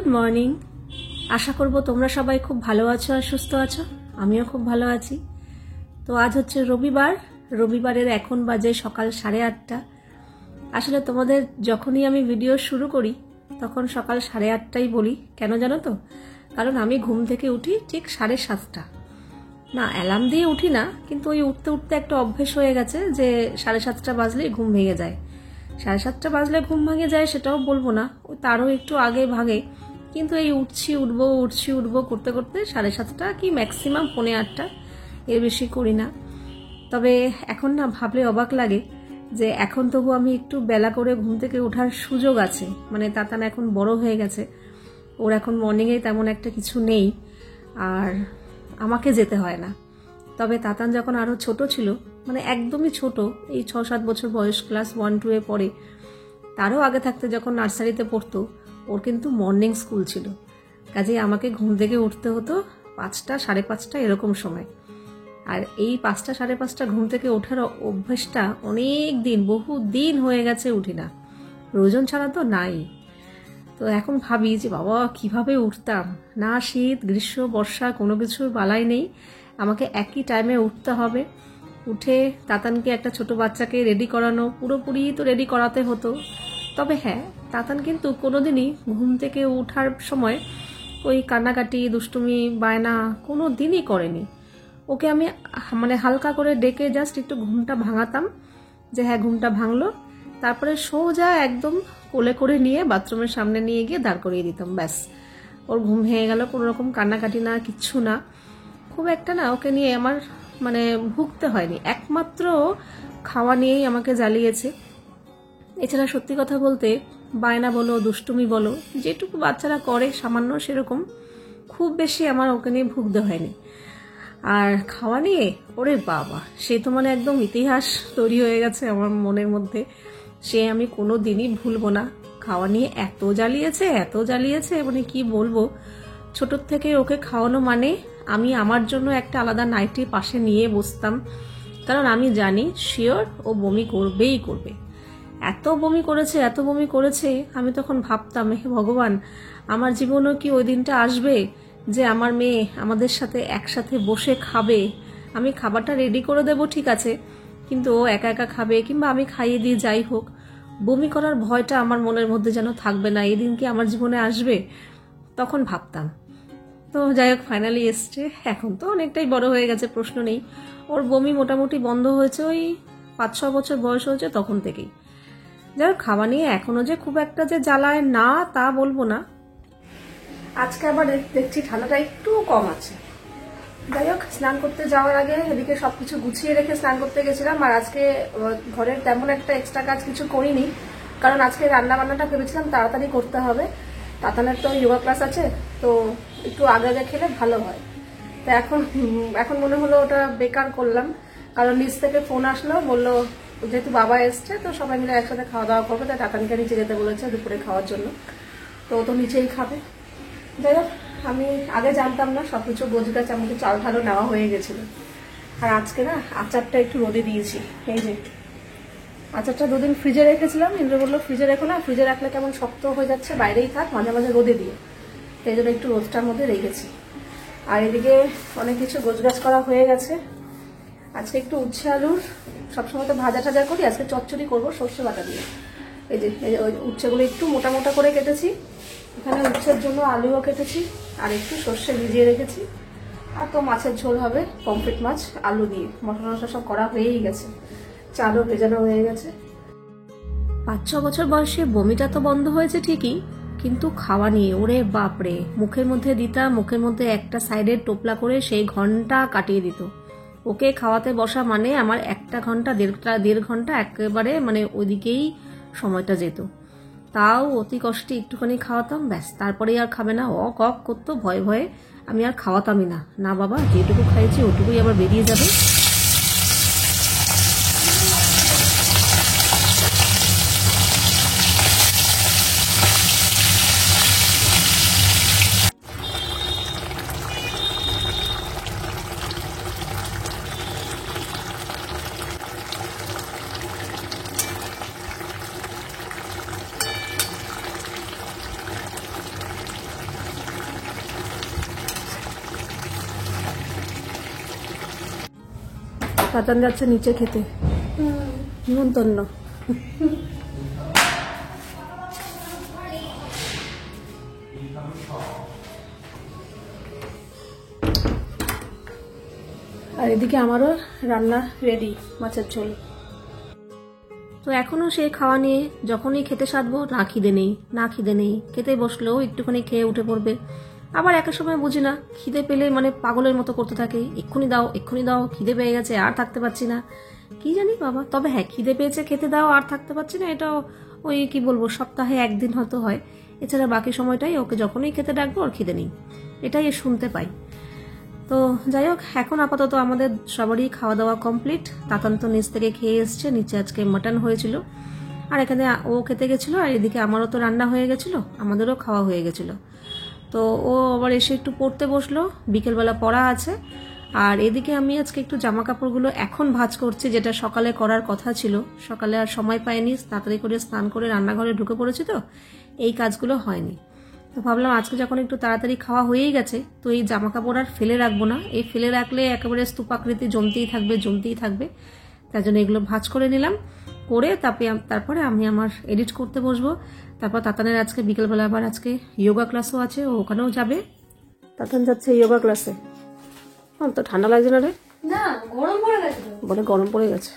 Good morning. আশা করব তোমরা সবাই খুব ভালো আছো আর সুস্থ আছো। আমিও খুব ভালো আছি। তো আজ হচ্ছে রবিবারের এখন বাজে সকাল 8:30। আসলে তোমাদের যখনই আমি ভিডিও শুরু করি তখন সকাল 8:30টাই বলি, কেন জানো তো? কারণ আমি ঘুম থেকে উঠি ঠিক 7:30। না, অ্যালার্ম দিয়ে উঠি না, কিন্তু ওই উঠতে উঠতে একটা অভ্যেস হয়ে গেছে যে 7:30 বাজলেই ঘুম ভেঙে যায়। 7:30 বাজলে ঘুম ভেঙে যায় সেটাও বলবো না, ওই তারও একটু আগে ভাগে, কিন্তু এই উঠছি উঠবো করতে করতে 7:30 কি ম্যাক্সিমাম 7:45, এর বেশি করি না। তবে এখন না ভাবলে অবাক লাগে যে এখন তবু আমি একটু বেলা করে ঘুম থেকে ওঠার সুযোগ আছে। মানে তাতান এখন বড় হয়ে গেছে, ওর এখন মর্নিংয়ে তেমন একটা কিছু নেই আর আমাকে যেতে হয় না। তবে তাতান যখন আরও ছোট ছিল, মানে একদমই ছোট, এই 6-7 বছর বয়স, ক্লাস 1-2-এ পড়ে, তারও আগে থাকতে যখন নার্সারিতে পড়তো, ওর কিন্তু মর্নিং স্কুল ছিল। কাজেই আমাকে ঘুম থেকে উঠতে হতো 5টা 5:30 এরকম সময়। আর এই 5টা 5:30 ঘুম থেকে ওঠার অভ্যেসটা অনেক দিন, বহু দিন হয়ে গেছে উঠি না, প্রয়োজন ছাড়া তো নাই। তো এখন ভাবি যে বাবা কিভাবে উঠতাম, না শীত গ্রীষ্ম বর্ষা কোনো কিছুর বালাই নেই, আমাকে একই টাইমে উঠতে হবে। উঠে তাতানকে, একটা ছোট বাচ্চাকে রেডি করানো, পুরোপুরি তো রেডি করাতে হতো। তবে হ্যাঁ, তাতান কিন্তু কোনোদিনই ঘুম থেকে ওঠার সময় ওই কান্নাকাটি দুষ্টুমি বায়না কোনো দিনই করেনি। ওকে আমি মানে হালকা করে ডেকে জাস্ট একটু ঘুমটা ভাঙাতাম, যে হ্যাঁ ঘুমটা ভাঙলো, তারপরে সোজা একদম কোলে করে নিয়ে বাথরুমের সামনে নিয়ে গিয়ে দাঁড় করিয়ে দিতাম, ব্যাস ওর ঘুম ভেঙে গেল। কোনো রকম কান্নাকাটি না, কিচ্ছু না। খুব একটা না ওকে নিয়ে আমার মানে ভুগতে হয়নি, একমাত্র খাওয়া নিয়েই আমাকে জ্বালিয়েছে। এছাড়া সত্যি কথা বলতে বায়না বলো, দুষ্টুমি বলো, যেটুকু বাচ্চারা করে সামান্য, সেরকম খুব বেশি আমার ওকে নিয়ে ভুগতে হয়নি। আর খাওয়া নিয়ে ওরে বাবা, সে তো মানে একদম ইতিহাস তৈরি হয়ে গেছে আমার মনের মধ্যে, সে আমি কোনো দিনই ভুলবো না। খাওয়া নিয়ে এত জ্বালিয়েছে মানে কি বলবো। ছোটোর থেকে ওকে খাওয়ানো মানে আমি আমার জন্য একটা আলাদা নাইটি পাশে নিয়ে বসতাম, কারণ আমি জানি শিওর ও বমি করবেই করবে। এত বমি করেছে, আমি তখন ভাবতাম, হে ভগবান, আমার জীবনেও কি ওই দিনটা আসবে যে আমার মেয়ে আমাদের সাথে একসাথে বসে খাবে। আমি খাবারটা রেডি করে দেবো ঠিক আছে, কিন্তু ও একা একা খাবে, কিংবা আমি খাইয়ে দিই, যাই হোক, বমি করার ভয়টা আমার মনের মধ্যে যেন থাকবে না, এই দিন কি আমার জীবনে আসবে, তখন ভাবতাম। তো যাই হোক, ফাইনালি এসছে। এখন তো অনেকটাই বড় হয়ে গেছে, প্রশ্ন নেই। ওর বমি মোটামুটি বন্ধ হয়েছে ওই 5-6 বছর বয়স হয়েছে তখন থেকেই। যাই হোক, খাওয়া নিয়ে এখনো যে খুব একটা যে জ্বালায় না তা বলবো না। আজকে আবার দেখছি ঠান্ডাটা একটু কম আছে। যাই হোক, স্নান করতে যাওয়ার আগে এদিকে সবকিছু গুছিয়ে রেখে স্নান করতে গেছিলাম। আর আজকে ঘরের তেমন একটা এক্সট্রা কাজ কিছু করিনি, কারণ আজকে রান্না বান্নাটা ভেবেছিলাম তাড়াতাড়ি করতে হবে। তাতানের তো যোগা ক্লাস আছে, তো একটু আগে আগে খেলে ভালো হয়। তো এখন মনে হলো ওটা বেকার করলাম, কারণ নিচ থেকে ফোন আসলো, বললো যেহেতু বাবা এসছে তো সবাই মিলে একসাথে খাওয়া দাওয়া করবে, তাই তাতানকে নিচে যেতে বলেছে দুপুরে খাওয়ার জন্য, তো ও তো নিচেই খাবে। যাই হোক, আমি আগে জানতাম না, সবকিছু গোছগাছ, আমাকে চাল ঢালও নেওয়া হয়ে গেছিল। আর আজকে না আচারটা একটু রোদে দিয়েছি, এই যে আচারটা 2 দিন ফ্রিজে রেখেছিলাম। ইন্দ্র বললো ফ্রিজে রেখো না, ফ্রিজে রাখলে কেমন শক্ত হয়ে যাচ্ছে, বাইরেই থাক, মাঝে মাঝে রোদে দিয়ে, এই জন্য একটু রোদটার মধ্যে রেখেছি। আর এদিকে অনেক কিছু গোছগাছ করা হয়ে গেছে। আজকে একটু উচ্ছে আলুর, সবসময় তো ভাজা টাজা করি, আজকে চচ্চড়ি করবো সর্ষে বাটা দিয়ে। এই যে ওই উচ্ছেগুলো একটু মোটা মোটা করে কেটেছি, এখানে উচ্ছের জন্য আলুও কেটেছি, আর একটু সর্ষে ভিজিয়ে রেখেছি। আর তো মাছের ঝোল হবে, পমফ্রেট মাছ আলু দিয়ে, মশলা মশলা সব করা হয়েই গেছে, চালও ভেজানো হয়ে গেছে। 5-6 বছর বয়সে বমিটা তো বন্ধ হয়েছে ঠিকই, কিন্তু খাওয়া নিয়ে ওরে বাপরে, মুখের মধ্যে দিতাম, মুখের মধ্যে একটা সাইডের টোপলা করে সেই ঘন্টা কাটিয়ে দিত। ওকে খাওয়াতে বসা মানে আমার 1 ঘন্টা 1.5 ঘন্টা একেবারে মানে ওইদিকেই সময়টা যেত। তাও অতি কষ্টে একটুখানি খাওয়াতাম, ব্যাস তারপরেই আর খাবে না, অক অক করতো ভয়ে ভয়ে। আমি আর খাওয়াতামই না, না বাবা যেটুকু খাইছি ওটুকুই আবার বেরিয়ে যাবে। তাতান যাচ্ছে নিচে খেতে নিমন্তন্ন। আর এদিকে আমারও রান্না রেডি, মাছের ঝোল। তো এখনো সেই খাওয়া নিয়ে যখনই খেতে সাধবো না খিদে নেই, না খিদে নেই, খেতে বসলেও একটুখানি খেয়ে উঠে পড়বে। আবার একটা সময় বুঝি না, খিদে পেলে মানে পাগলের মতো করতে থাকে, এক্ষুনি দাও এক্ষুনি দাও, খিদে পেয়ে গেছে আর থাকতে পারছি না, কি জানি বাবা। তবে হ্যাঁ, খিদে পেয়েছে খেতে দাও আর থাকতে পারছি না, এটা ওই কি বলবো সপ্তাহে একদিন হয়তো হয়, এছাড়া বাকি সময়টাই ওকে যখনই খেতে ডাকবো ওর খিদে নেই, এটাই শুনতে পাই। তো যাই হোক, এখন আপাতত আমাদের সবারই খাওয়া দাওয়া কমপ্লিট। তাতান তো নিচ থেকে খেয়ে এসছে, নিচে আজকে মাটন হয়েছিল আর এখানে ও খেতে গেছিলো, আর এদিকে আমারও তো রান্না হয়ে গেছিলো, আমাদেরও খাওয়া হয়ে গেছিলো। তো ও আবার এসে একটু পড়তে বসলো, বিকেলবেলা পড়া আছে। আর এদিকে আমি আজকে একটু জামা কাপড়গুলো এখন ভাঁজ করছি, যেটা সকালে করার কথা ছিল, সকালে আর সময় পাইনি, তাড়াতাড়ি করে স্নান করে রান্নাঘরে ঢুকে পড়েছি, তো এই কাজগুলো হয়নি। তো ভাবলাম আজকে যখন একটু তাড়াতাড়ি খাওয়া হয়েই গেছে, তো এই জামা কাপড় আর ফেলে রাখবো না, এই ফেলে রাখলে একেবারে স্তূপাকৃতি জমতেই থাকবে। তার জন্য এগুলো ভাঁজ করে নিলাম, করে তারপরে আমি আমার এডিট করতে বসবো। তারপর তাতানের আজকে বিকেলবেলা আবার আজকে যোগা ক্লাসও আছে, ওখানেও যাবে। তাতান যাচ্ছে যোগা ক্লাসে। তো ঠান্ডা লাগছে না রে? না, গরম পড়ে গেছে। বলে গরম পড়ে গেছে,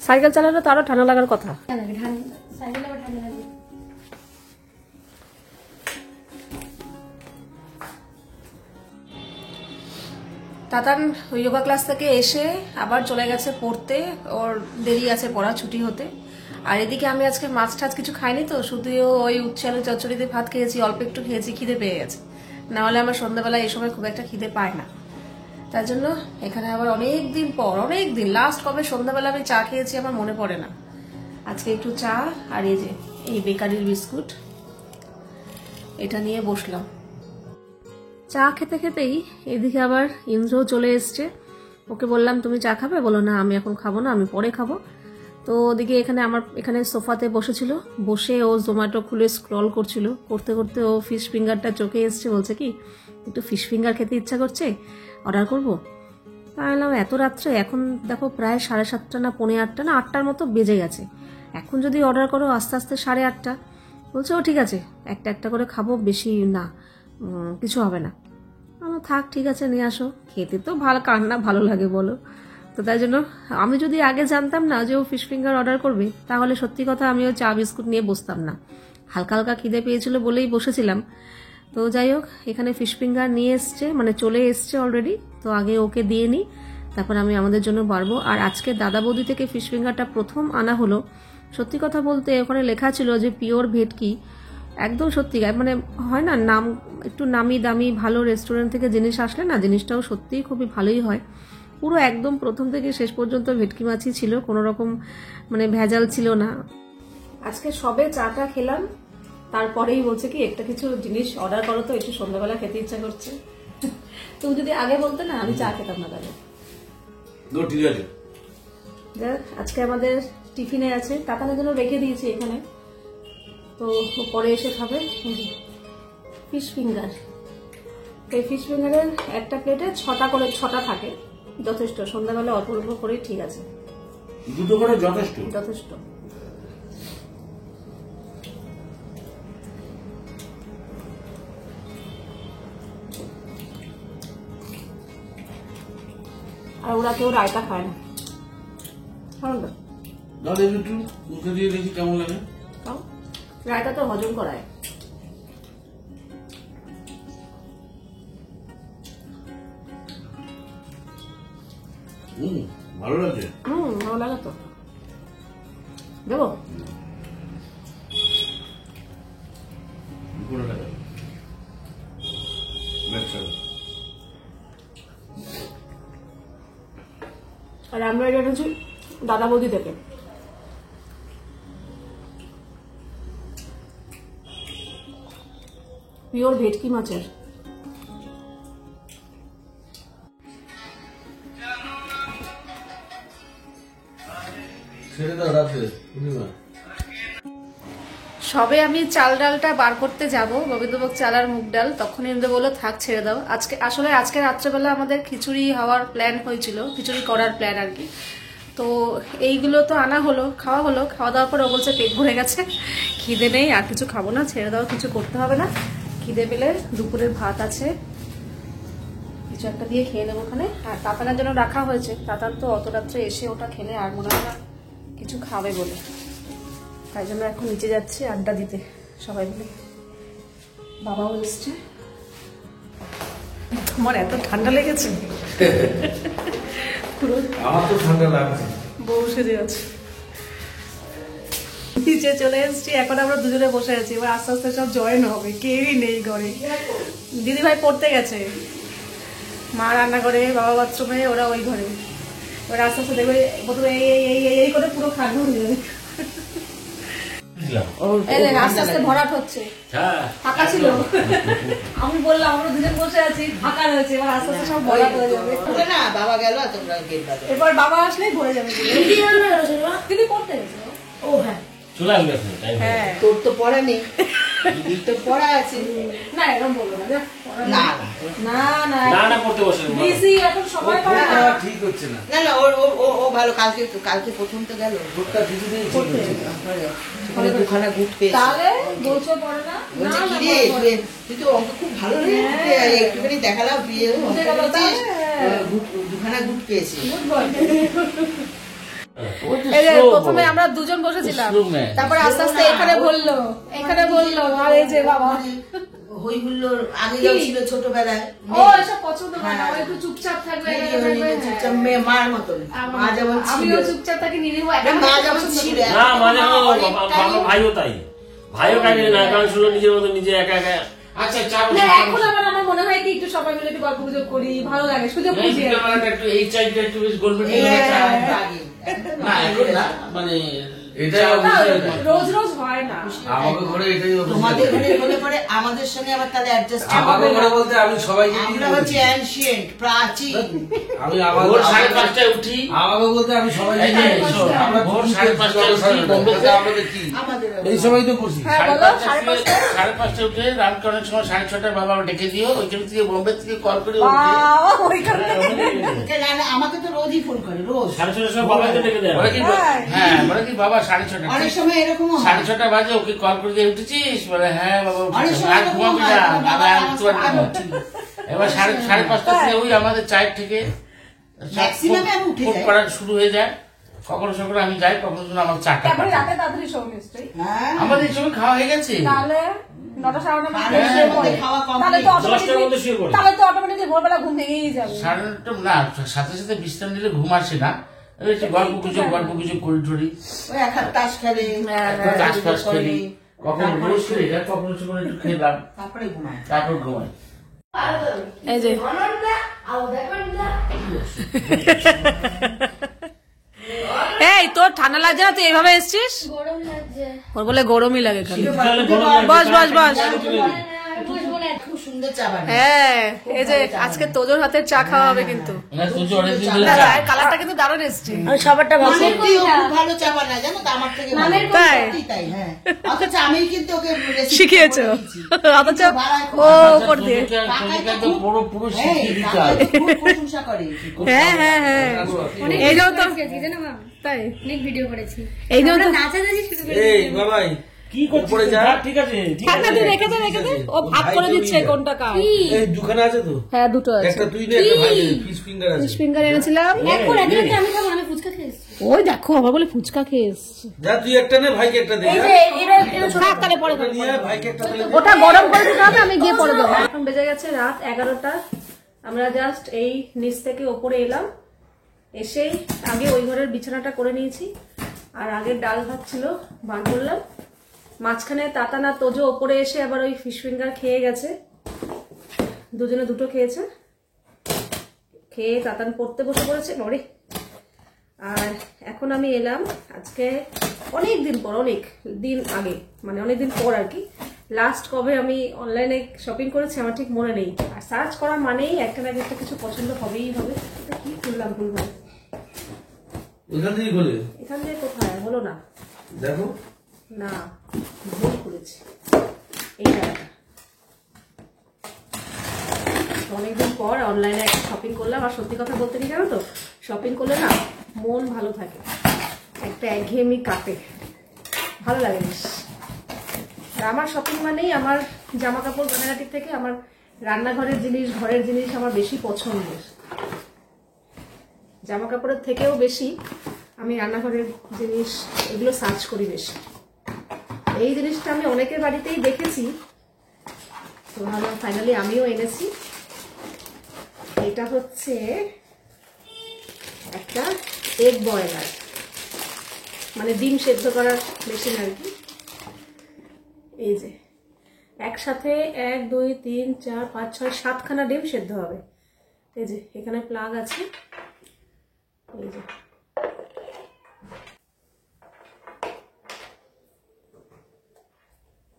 সাইকেল চালালে তো আরো ঠান্ডা লাগার কথা। সাইকেল আবার ঠান্ডা লাগে। তাতান যোগা ক্লাস থেকে এসে আবার চলে গেছে পড়তে, ওর দেরি আছে পড়া ছুটি হতে। আর এদিকে আমি আজকে মাছ টাছ কিছু খাইনি, তো শুধু ওই উচ্ছে আলু চচ্চড়িতে ভাত খেয়েছি, অল্প একটু খেয়েছি, খিদে পেয়ে গেছে। না হলে আমার সন্ধ্যাবেলা এই সময় খুব একটা খিদে পায় না, তার জন্য এখানে আবার অনেক দিন লাস্ট কবে সন্ধ্যাবেলা আমি চা খেয়েছি আমার মনে পড়ে না। আজকে একটু চা আর এই বেকারির বিস্কুট এটা নিয়ে বসলাম। চা খেতে খেতেই এদিকে আবার ইন্দ্রও চলে এসছে। ওকে বললাম তুমি চা খাবে, বলো না আমি এখন খাবো না, আমি পরে খাবো। তো ওদিকে এখানে সোফাতে বসেছিল, বসে ও জোম্যাটো খুলে স্ক্রল করছিল, করতে করতে ও ফিশ ফিঙ্গারটা চোখে এসছে, বলছে কি একটু ফিশ ফিঙ্গার খেতে ইচ্ছা করছে, অর্ডার করবো। বললাম এত রাত্রে, এখন দেখো প্রায় 7:30 না 7:45 না 8টার মতো বেজে গেছে, এখন যদি অর্ডার করো আস্তে আস্তে 8:30। বলছে ও ঠিক আছে, একটা করে খাবো, বেশি না, কিছু হবে না। আমার থাক ঠিক আছে নিয়ে আসো, খেতে তো কার না ভালো লাগে বলো। তো তাই জন্য আমি যদি আগে জানতাম না যে ও ফিশ ফিঙ্গার অর্ডার করবে, তাহলে সত্যি কথা আমিও চা বিস্কুট নিয়ে বসতাম না, হালকা হালকা খিদে পেয়েছিল বলেই বসেছিলাম। তো যাই হোক, এখানে ফিশ ফিঙ্গার নিয়ে এসছে, মানে চলে এসছে অলরেডি, তো আগে ওকে দিয়ে নিই, তারপর আমি আমাদের জন্য বাড়বো। আর আজকে দাদা বৌদি থেকে ফিশ ফিঙ্গারটা প্রথম আনা হলো। সত্যি কথা বলতে ওখানে লেখা ছিল যে পিওর ভেটকি, একদম সত্যিকার, মানে হয় না নাম একটু নামি দামি ভালো রেস্টুরেন্ট থেকে জিনিস আসলে না, জিনিসটাও সত্যিই খুবই ভালোই হয়। পুরো একদম প্রথম থেকে শেষ পর্যন্ত ভেটকি মাছই ছিল, কোনো রকম মানে ভেজাল ছিল না। আজকে সবে চাটা খেলাম, তারপরেই বলছে কি একটা কিছু জিনিস অর্ডার করো তো, একটু সন্ধ্যাবেলা খেতে ইচ্ছা করছে। তুমি যদি আগে বলতে না, আমি চা খেতাম না তাহলে। ঠিক আছে, আজকে আমাদের টিফিনে আছে, তাতানের জন্য রেখে দিয়েছি এখানে, তো পরে এসে খাবে ফিশ ফিঙ্গার। এই ফিশ ফিঙ্গারের একটা প্লেটে 6টা থাকে, যথেষ্ট। সন্ধ্যাবেলা অল্প অল্প করে ঠিক আছে, 2টো করে যথেষ্ট। আর ওরা কেউ রায়তা খায় না, দাদা একটু মুখে দিয়ে দেখি কেমন লাগে। রায়তা তো হজম করায়। ভালো লাগছে। ভালো লাগে তো, দেবো। আর আমরা এটা এনেছি দাদা বৌদি থেকে, পিওর ভেটকি মাছের। সবে আমি চাল ডালটা বার করতে যাব, গোবিন্দভোগ চাল আর মুগ ডাল, তখন ইন্দ্র বললো থাক ছেড়ে দাও। আজকে রাত্রেবেলা আমাদের খিচুড়ি হওয়ার প্ল্যান হয়েছিল, খিচুড়ি করার প্ল্যান আর কি। তো এইগুলো তো আনা হলো, খাওয়া হলো, খাওয়া দাওয়ার পর ও বলছে পেট ভরে গেছে, খিদে নেই, আর কিছু খাবো না, ছেড়ে দাও, কিছু করতে হবে না, খিদে পেলে দুপুরের ভাত আছে, কিছু একটা দিয়ে খেয়ে নেবো ওখানে। আর তাতানের জন্য রাখা হয়েছে, তাতান তো অত রাত্রে এসে ওটা খেলে আর মনে হয় না কিছু খাবে বলে, তাই জন্য এখন নিচে যাচ্ছি আড্ডা দিতে সবাই মিলে। বাবাও এসছে। তোমার এত ঠান্ডা লেগেছে? পুরো আমার তো ঠান্ডা লাগছে। বউ সেজে আছে। নিচে চলে এসেছি, এখন আমরা দুজনে বসে আছি, এবার আস্তে আস্তে সব জয়েন হবে, কেউই নেই ঘরে। দিদি ভাই পড়তে গেছে, মা রান্না করে, বাবা বাথরুমে, ওরা ওই ঘরে। এবার আস্তে আস্তে দেখবে প্রথমে এই করে পুরো খালি হয়ে যাবে। আস্তে আস্তে ভরাট হচ্ছে, ফাঁকা ছিল, আমি বললাম আমরা দুজন বসে আছি, ফাঁকা রয়েছে, এবার আস্তে আস্তে সব ভরাট হয়ে যাবে। না বাবা গেল, তোমরা গেট বাজো। এবার বাবা আসলেই ভরে যাবে। দিদি পড়তে গেছে। ও হ্যাঁ, চলে আসবে হ্যাঁ, তোর তো পড়া নেই, দিদির তো পড়া আছে। না এরকম বলবো না, না না না না না পড়তে বসে বিজি, এখন সময় পায় না। ঠিক হচ্ছে না। না না, ও ভালো। কালকে প্রথম তো গেল, ভোটটা কিছুতেই ঠিক হচ্ছে না। ওখানে দুখানা গুট পেয়েছে। তাহলে বলছো পড়ে না? বলছে না, কি না, রে, পড়ে। তুই তো অঙ্ক খুব ভালো রে, একটুখানি দেখালাম, তুই বুঝে গেল তাহলে? দুখানা গুট পেয়েছে। Good boy। এই যে প্রথমে আমরা দুজন বসেছিলাম, তারপরে আস্তে আস্তে এখানে বললো, আর এই যে বাবা হই হুল্লোর আগে যাও ছিল ছোটবেলায়। ও এসব পছন্দ করে না, ও একটু চুপচাপ থাকবে, চুপচাপ মার মতন। মা যেমন ছিল, আমিও চুপচাপ থাকি, নিরীহ। মা যেমন ছিল, না মানে বাবা ভাইও তাই, ভাইও কাজে না, কারণ শুনলো নিজের মতো নিজে একা একা। আচ্ছা চা না, এখন আবার আমার মনে হয় কি একটু সবাই মিলে একটু গল্প গুজব করি, ভালো লাগে, সুযোগ খুঁজি আর কি। একটু এই চাইটা একটু বেশ গোলমেট না এখন না, মানে এটাই না, রোজ রোজ হয় না। আমাকে ঘরে এটাই তোমাদের ঘরে হলে পরে আমাদের সঙ্গে আবার তাহলে অ্যাডজাস্ট আমাকে ঘরে বলতে আমি সবাইকে আমরা হচ্ছে অ্যানশিয়েন্ট, প্রাচীন। আমি আবার ভোর 5:30টায় উঠি, আমাকে বলতে আমি সবাইকে আমরা ভোর 5:30টায় উঠি, বোম্বেতে আমাদের কি এই সময় তো করছি। হ্যাঁ বলো, 5:30টায় উঠে রাত করার সময় 6:30টায় বাবা ডেকে দিও, ওইখান থেকে বোম্বে থেকে কল করে বাবা ওইখানে না না, আমাকে তো রোজই ফোন করে, রোজ 6:30টার সময় বাবাকে ডেকে দেয়। হ্যাঁ বলে কি বাবা 6:30টা, অনেক সময় এরকম 6:30 বাজে ওকে কল করে দিয়ে উঠেছিস, বলে হ্যাঁ বাবা অনেক উঠেছি, সময় আর ঘুমাবি না, বাবা আর উঠতে পারবি না। এবার এবার 5:30 থেকে ওই আমাদের চায়ের থেকে Maximum আমি উঠে ফোন যাই। করা শুরু হয়ে যায়। কখনো সকালে আমি যাই, কখনো আমার চাটা তারপরে রাতে তাড়াতাড়ি শোন নিশ্চয়ই। হ্যাঁ, আমাদের এই সময় খাওয়া হয়ে গেছে, তাহলে 9টা 9:30 মানুষের মধ্যে খাওয়া তাহলে তো 10টার মধ্যে শুয়ে পড়ি। অটোমেটিকলি ভোরবেলা ঘুম ভেঙেই যাবে। 9:30 না, সাথে সাথে বিশ্রাম নিলে ঘুম আসে না, ওই একটু গল্প গুজব করি টরি, ওই এক হাত তাস খেলে, কাজ ফাজ করি, কখনো রোজ করি না, কখনো সময় একটু খেলাম, তারপরে ঘুমায়। তারপর ঘুমাই। এই যে এই তোর ঠান্ডা লাগছে না, তুই এইভাবে এসছিস? গরম লাগছে। ওর বলে গরমই লাগে খালি। শীতকালে গরম লাগে। বস বস বস। খুব সুন্দর চা বানায়। হ্যাঁ এই যে আজকে তোজোর হাতের চা খাওয়া হবে কিন্তু। না তুই যে অনেকদিন ধরে না, চা- চায়ের কালারটা কিন্তু দারুণ এসছে। সত্যিই ও খুব ভালো চা বানায়, জানো তো, আমার থেকে ভালো। তাই? সত্যিই তাই, হ্যাঁ। অথচ আমি কিন্তু ওকে recipe শিখিয়েছো বলে দিয়েছি। অথচ বাড়ায়- ও উপর দিয়ে। তোদেরকে একদম পুরো হ্যাঁ, শিখিয়ে দিতে কাকাই হবে। তো খুব প্রশংসা করে। হ্যাঁ হ্যাঁ হ্যাঁ এই জন্য তো জানো মা, তাই অনেক ভিডিও করেছি। এই জন্য তো নাচানাচি শুরু করে এই বাবাই কি করছিস যা, ঠিক আছে থাক না, তুই রেখে দে ও ভাগ করে দিচ্ছে কোনটা কার। এই দুখানা আছে তো, হ্যাঁ দুটো আছে, একটা তুই নে, একটা ভাই ফিশ ফিঙ্গার আছে। ফিশ ফিঙ্গার এনেছিলাম। এখন একদিন আমি খাবো, আমি ফুচকা খেয়েছি। ওই দেখো আবার বলে ফুচকা খেয়ে এসছে। যা তুই একটা নে, ভাইকে একটা দে। যা। থাক তাহলে পরে ওটা নিয়ে আয়, ভাইকে একটা দিলে। ওটা গরম করে দিতে হবে, আমি গিয়ে পরে দেবো। এখন বেজে গেছে রাত 11টা। আমরা জাস্ট এই নিচ থেকে ওপরে এলাম, এসেই আগে ওই ঘরের বিছানাটা করে নিয়েছি, আর আগের ডাল ভাত ছিল বার করলাম। মাঝখানে তাতানা তোজো ওপরে এসে আবার ওই ফিশ ফিঙ্গার খেয়ে গেছে, দুজনে দুটো খেয়েছে, খেয়ে তাতান পড়তে বসে পড়েছে নড়ে। আর এখন আমি এলাম আজকে অনেক দিন পর, অনেক দিন আগে, মানে অনেক দিন পর আর কি। লাস্ট কবে আমি অনলাইনে শপিং করেছি আমার ঠিক মনে নেই, আর সার্চ করা মানেই একটা না একটা কিছু পছন্দ হবেই হবে। এটা কি করলাম ভুলভাল, ওইখান থেকে খোলে, এখান থেকে কোথায় হলো না। দেখো না, ভুল করেছি। এই টাকাটা অনেকদিন পর অনলাইনে একটা শপিং করলাম। আর সত্যি কথা বলতে কি জানো তো, শপিং করলে না মন ভালো থাকে, একটা একঘেয়েমি কাটে, ভালো লাগে বেশ। আর আমার শপিং মানেই আমার জামা কাপড় কেনাকাটির থেকে আমার রান্নাঘরের জিনিস, ঘরের জিনিস আমার বেশি পছন্দের। জামা কাপড়ের থেকেও বেশি আমি রান্নাঘরের জিনিস এগুলো সার্চ করি বেশি। এই জিনিসটা আমি অনেকের বাড়িতেই দেখেছি, তো ভাবলাম ফাইনালি আমিও এনেছি। এটা হচ্ছে একটা এগ বয়লার, মানে ডিম সেদ্ধ করার মেশিন আর কি। এই যে একসাথে 1 2 3 4 5 6 7খানা ডিম সেদ্ধ হবে। এই যে এখানে প্লাগ আছে, এই যে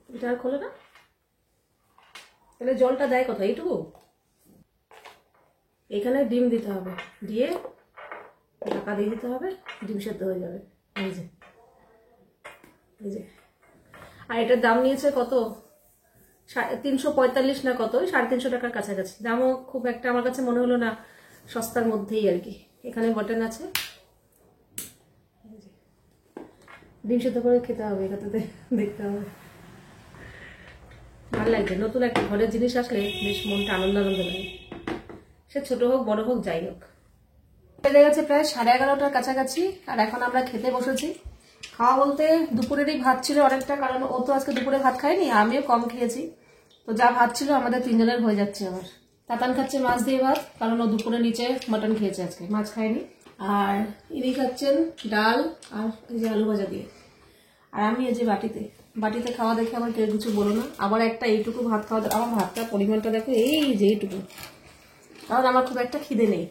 এটা আর খোলে না। তাহলে জলটা দেয় কোথায়? এইটুকু। এখানে ডিম দিতে হবে, দিয়ে ঢাকা দিয়ে দিতে হবে, ডিম সেদ্ধ হয়ে যাবে। এই যে এই যে। আর এটার দাম নিয়েছে কত? 345 না কত, 350 টাকার কাছাকাছি। দামও খুব একটা আমার কাছে মনে হলো না, সস্তার মধ্যেই আর কি। এখানে বাটন আছে, ডিম সেদ্ধ করে খেতে হবে, এটাতে দেখতে হবে। ভালো লাগছে, নতুন একটা ঘরের জিনিস আসলে বেশ মনটা আনন্দ আনন্দ লাগে, সে ছোট হোক বড় হোক যাই হোক। বেজে গেছে প্রায় 11:30টার কাছাকাছি, আর এখন আমরা খেতে বসেছি। খাওয়া বলতে দুপুরেরই ভাত ছিল অনেকটা, কারণ ও তো আজকে দুপুরে ভাত খায়নি, আমিও কম খেয়েছি। তো যা ভাত ছিল আমাদের 3 জনের হয়ে যাচ্ছে। আবার তাতান খাচ্ছে মাছ দিয়ে ভাত, কারণ ও দুপুরে নিচে মাটন খেয়েছে, আজকে মাছ খায়নি। আর ইনি খাচ্ছেন ডাল আর এই যে আলু ভাজা দিয়ে। আর আমি এই যে বাটিতে খাওয়া দেখে আমার কেউ কিছু বলো না। আবার একটা এইটুকু ভাত খাওয়া, আমার ভাতটা পরিমাণটা দেখো, এই যে এইটুকু, কারণ আমার খুব একটা খিদে নেই।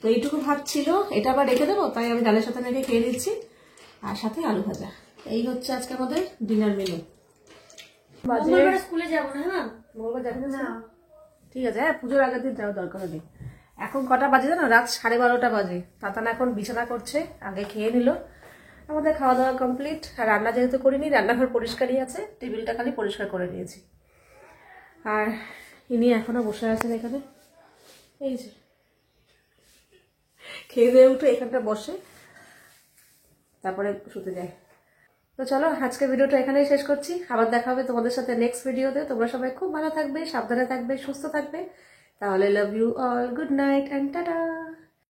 তো এইটুকু ভাত ছিল, এটা আবার রেখে দেবো, তাই আমি ডালের সাথে মেখে খেয়ে দিচ্ছি, আর সাথে আলু ভাজা। এই হচ্ছে আজকে আমাদের ডিনার মেনু। মঙ্গলবার স্কুলে যাবো না? হ্যাঁ, মঙ্গলবার যাবে না? ঠিক আছে, হ্যাঁ, পুজোর আগের দিন যাওয়ার দরকার নেই। এখন কটা বাজে জানো? রাত 12:30 বাজে। তাতান এখন বিছানা করছে, আগে খেয়ে নিল। আমাদের খাওয়া দাওয়া কমপ্লিট। আর রান্না যেহেতু করিনি, রান্নাঘর পরিষ্কারই আছে, টেবিলটা খালি পরিষ্কার করে নিয়েছি। আর ইনি এখনো বসে আছেন এখানে, এই যে খেয়ে দিয়ে উঠে এখানটা বসে, তারপরে শুতে যায়। তো চলো, আজকে ভিডিওটা এখানেই শেষ করছি। আবার দেখা হবে তোমাদের সাথে নেক্সট ভিডিওতে। তোমরা সবাই খুব ভালো থাকবে, সাবধানে থাকবে, সুস্থ থাকবে। তাহলে love you all, good night and tata.